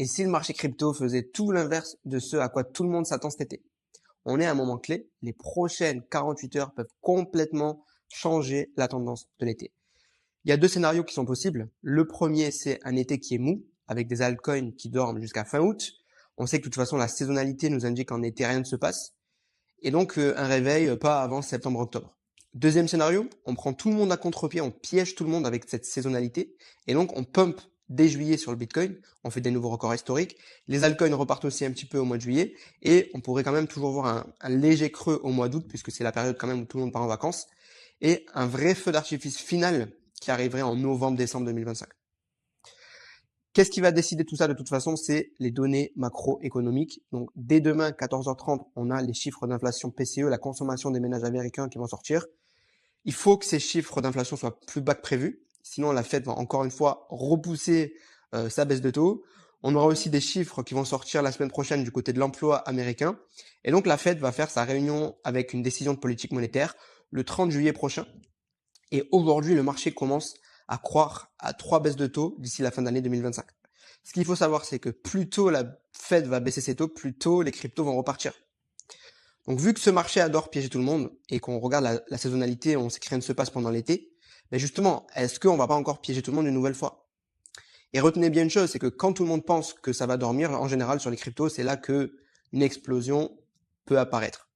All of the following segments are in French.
Et si le marché crypto faisait tout l'inverse de ce à quoi tout le monde s'attend cet été? On est à un moment clé. Les prochaines 48 heures peuvent complètement changer la tendance de l'été. Il y a deux scénarios qui sont possibles. Le premier, c'est un été qui est mou, avec des altcoins qui dorment jusqu'à fin août. On sait que de toute façon, la saisonnalité nous indique qu'en été, rien ne se passe. Et donc, un réveil pas avant septembre-octobre. Deuxième scénario, on prend tout le monde à contre-pied, on piège tout le monde avec cette saisonnalité. Et donc, on pump dès juillet sur le Bitcoin. On fait des nouveaux records historiques. Les altcoins repartent aussi un petit peu au mois de juillet. Et on pourrait quand même toujours voir un léger creux au mois d'août, puisque c'est la période quand même où tout le monde part en vacances. Et un vrai feu d'artifice final qui arriverait en novembre-décembre 2025. Qu'est-ce qui va décider tout ça de toute façon? C'est les données macroéconomiques. Donc dès demain, 14h30, on a les chiffres d'inflation PCE, la consommation des ménages américains qui vont sortir. Il faut que ces chiffres d'inflation soient plus bas que prévu. Sinon, la Fed va encore une fois repousser sa baisse de taux. On aura aussi des chiffres qui vont sortir la semaine prochaine du côté de l'emploi américain. Et donc la Fed va faire sa réunion avec une décision de politique monétaire le 30 juillet prochain. Et aujourd'hui, le marché commence à croire à 3 baisses de taux d'ici la fin d'année 2025. Ce qu'il faut savoir, c'est que plus tôt la Fed va baisser ses taux, plus tôt les cryptos vont repartir. Donc vu que ce marché adore piéger tout le monde et qu'on regarde la saisonnalité, on sait que rien ne se passe pendant l'été, mais justement, est-ce qu'on va pas encore piéger tout le monde une nouvelle fois? Et retenez bien une chose, c'est que quand tout le monde pense que ça va dormir, en général sur les cryptos, c'est là que une explosion peut apparaître.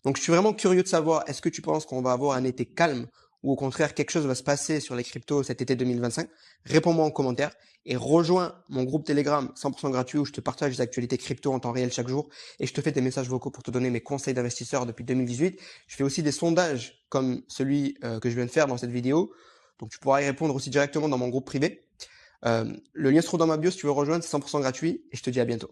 Donc je suis vraiment curieux de savoir, est-ce que tu penses qu'on va avoir un été calme ou au contraire quelque chose va se passer sur les cryptos cet été 2025? Réponds-moi en commentaire et rejoins mon groupe Telegram 100% gratuit où je te partage les actualités crypto en temps réel chaque jour et je te fais des messages vocaux pour te donner mes conseils d'investisseurs depuis 2018. Je fais aussi des sondages comme celui que je viens de faire dans cette vidéo. Donc tu pourras y répondre aussi directement dans mon groupe privé. Le lien se trouve dans ma bio si tu veux rejoindre, c'est 100% gratuit et je te dis à bientôt.